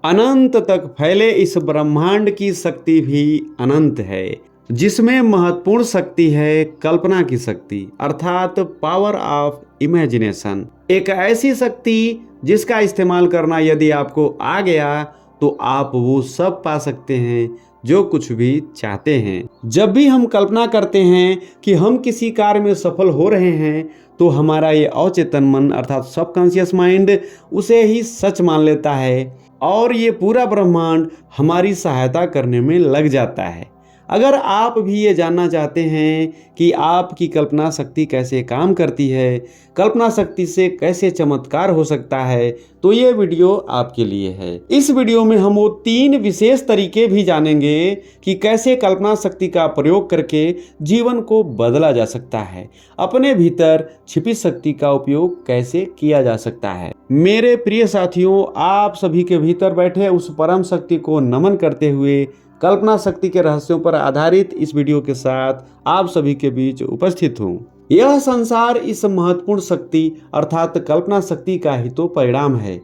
अनंत तक फैले इस ब्रह्मांड की शक्ति भी अनंत है, जिसमें महत्वपूर्ण शक्ति है कल्पना की शक्ति अर्थात पावर ऑफ इमेजिनेशन। एक ऐसी शक्ति जिसका इस्तेमाल करना यदि आपको आ गया तो आप वो सब पा सकते हैं जो कुछ भी चाहते हैं। जब भी हम कल्पना करते हैं कि हम किसी कार्य में सफल हो रहे हैं तो हमारा ये अवचेतन मन अर्थात सबकॉन्शियस माइंड उसे ही सच मान लेता है और ये पूरा ब्रह्मांड हमारी सहायता करने में लग जाता है। अगर आप भी ये जानना चाहते हैं कि आपकी कल्पना शक्ति कैसे काम करती है, कल्पना शक्ति से कैसे चमत्कार हो सकता है, तो ये वीडियो आपके लिए है। इस वीडियो में हम वो 3 विशेष तरीके भी जानेंगे कि कैसे कल्पना शक्ति का प्रयोग करके जीवन को बदला जा सकता है, अपने भीतर छिपी शक्ति का उपयोग कैसे किया जा सकता है। मेरे प्रिय साथियों, आप सभी के भीतर बैठे उस परम शक्ति को नमन करते हुए कल्पना शक्ति के रहस्यों पर आधारित इस वीडियो के साथ आप सभी के बीच उपस्थित हूँ। यह संसार इस महत्वपूर्ण शक्ति अर्थात कल्पना शक्ति का ही तो परिणाम है।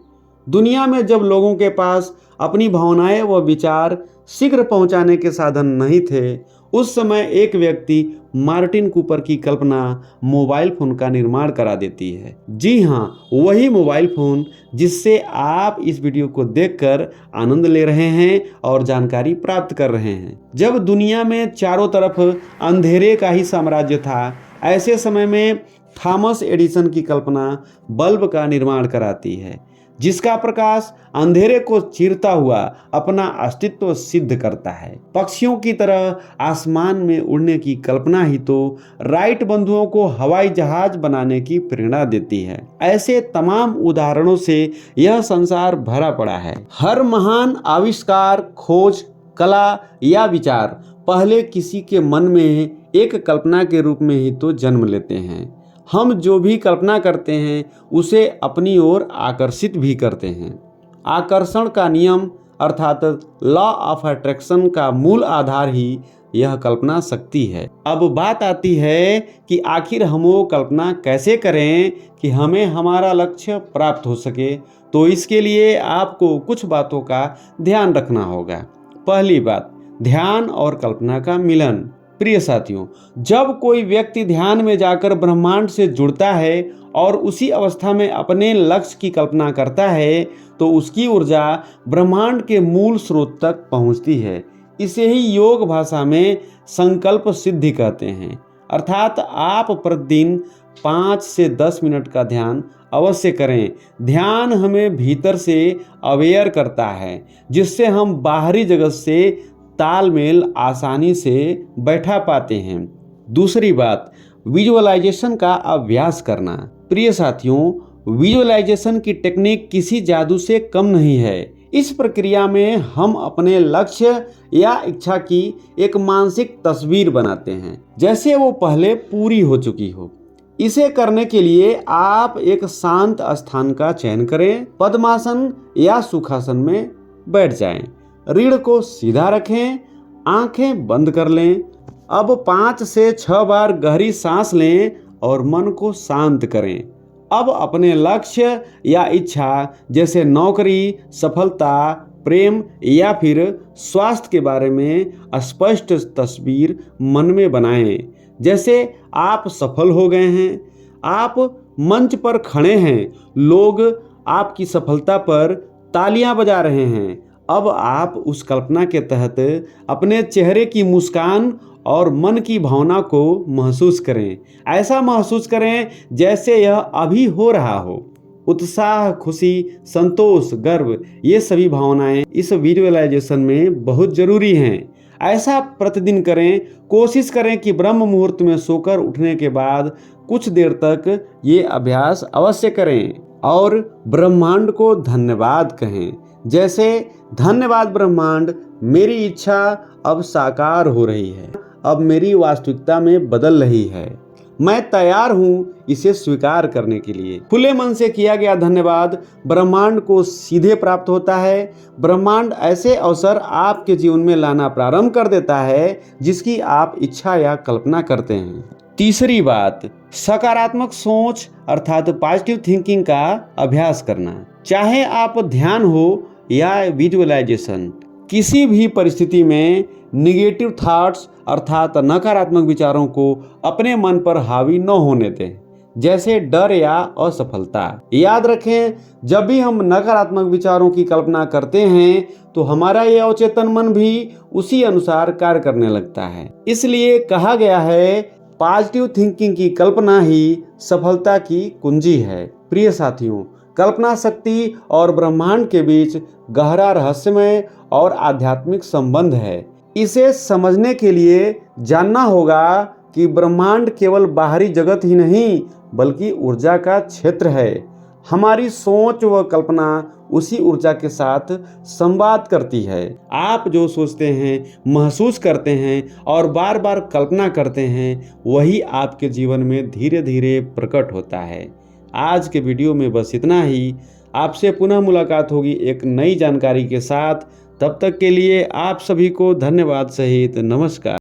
दुनिया में जब लोगों के पास अपनी भावनाएं व विचार शीघ्र पहुंचाने के साधन नहीं थे, उस समय एक व्यक्ति मार्टिन कूपर की कल्पना मोबाइल फोन का निर्माण करा देती है। जी हाँ, वही मोबाइल फोन जिससे आप इस वीडियो को देखकर आनंद ले रहे हैं और जानकारी प्राप्त कर रहे हैं। जब दुनिया में चारों तरफ अंधेरे का ही साम्राज्य था, ऐसे समय में थॉमस एडिसन की कल्पना बल्ब का निर्माण कराती है, जिसका प्रकाश अंधेरे को चीरता हुआ अपना अस्तित्व सिद्ध करता है। पक्षियों की तरह आसमान में उड़ने की कल्पना ही तो राइट बंधुओं को हवाई जहाज बनाने की प्रेरणा देती है। ऐसे तमाम उदाहरणों से यह संसार भरा पड़ा है। हर महान आविष्कार, खोज, कला या विचार पहले किसी के मन में एक कल्पना के रूप में ही तो जन्म लेते हैं। हम जो भी कल्पना करते हैं उसे अपनी ओर आकर्षित भी करते हैं। आकर्षण का नियम अर्थात लॉ ऑफ अट्रैक्शन का मूल आधार ही यह कल्पना शक्ति है। अब बात आती है कि आखिर हम वो कल्पना कैसे करें कि हमें हमारा लक्ष्य प्राप्त हो सके। तो इसके लिए आपको कुछ बातों का ध्यान रखना होगा। पहली बात, ध्यान और कल्पना का मिलन। प्रिय साथियों, जब कोई व्यक्ति ध्यान में जाकर ब्रह्मांड से जुड़ता है और उसी अवस्था में अपने लक्ष्य की कल्पना करता है तो उसकी ऊर्जा ब्रह्मांड के मूल स्रोत तक पहुंचती है। इसे ही योग भाषा में संकल्प सिद्धि कहते हैं। अर्थात आप प्रतिदिन 5 से 10 मिनट का ध्यान अवश्य करें। ध्यान हमें भीतर से अवेयर करता है, जिससे हम बाहरी जगत से तालमेल आसानी से बैठा पाते हैं। दूसरी बात, विजुअलाइजेशन का अभ्यास करना। प्रिय साथियों, विजुअलाइजेशन की टेक्निक किसी जादू से कम नहीं है। इस प्रक्रिया में हम अपने लक्ष्य या इच्छा की एक मानसिक तस्वीर बनाते हैं, जैसे वो पहले पूरी हो चुकी हो। इसे करने के लिए आप एक शांत स्थान का चयन करें, पद्मासन या सुखासन में बैठ जाएं। रीढ़ को सीधा रखें, आंखें बंद कर लें। अब 5 से 6 बार गहरी सांस लें और मन को शांत करें। अब अपने लक्ष्य या इच्छा जैसे नौकरी, सफलता, प्रेम या फिर स्वास्थ्य के बारे में स्पष्ट तस्वीर मन में बनाएं। जैसे आप सफल हो गए हैं, आप मंच पर खड़े हैं, लोग आपकी सफलता पर तालियां बजा रहे हैं। अब आप उस कल्पना के तहत अपने चेहरे की मुस्कान और मन की भावना को महसूस करें। ऐसा महसूस करें जैसे यह अभी हो रहा हो। उत्साह, खुशी, संतोष, गर्व, ये सभी भावनाएं इस विजुअलाइजेशन में बहुत जरूरी हैं। ऐसा प्रतिदिन करें। कोशिश करें कि ब्रह्म मुहूर्त में सोकर उठने के बाद कुछ देर तक ये अभ्यास अवश्य करें और ब्रह्मांड को धन्यवाद कहें। जैसे, धन्यवाद ब्रह्मांड, मेरी इच्छा अब साकार हो रही है, अब मेरी वास्तविकता में बदल रही है। मैं तैयार हूँ इसे स्वीकार करने के लिए। खुले मन से किया गया धन्यवाद ब्रह्मांड को सीधे प्राप्त होता है। ब्रह्मांड ऐसे अवसर आपके जीवन में लाना प्रारंभ कर देता है जिसकी आप इच्छा या कल्पना करते हैं। तीसरी बात, सकारात्मक सोच अर्थात पॉजिटिव थिंकिंग का अभ्यास करना। चाहे आप ध्यान हो या विजुअलाइजेशन। किसी भी परिस्थिति में निगेटिव थॉट्स अर्थात नकारात्मक विचारों को अपने मन पर हावी न होने दें, जैसे डर या असफलता। याद रखें, जब भी हम नकारात्मक विचारों की कल्पना करते हैं तो हमारा यह अवचेतन मन भी उसी अनुसार कार्य करने लगता है। इसलिए कहा गया है, पॉजिटिव थिंकिंग की कल्पना ही सफलता की कुंजी है। प्रिय साथियों, कल्पना शक्ति और ब्रह्मांड के बीच गहरा रहस्यमय और आध्यात्मिक संबंध है। इसे समझने के लिए जानना होगा कि ब्रह्मांड केवल बाहरी जगत ही नहीं बल्कि ऊर्जा का क्षेत्र है। हमारी सोच व कल्पना उसी ऊर्जा के साथ संवाद करती है। आप जो सोचते हैं, महसूस करते हैं और बार बार कल्पना करते हैं, वही आपके जीवन में धीरे धीरे प्रकट होता है। आज के वीडियो में बस इतना ही। आपसे पुनः मुलाकात होगी एक नई जानकारी के साथ। तब तक के लिए आप सभी को धन्यवाद सहित नमस्कार।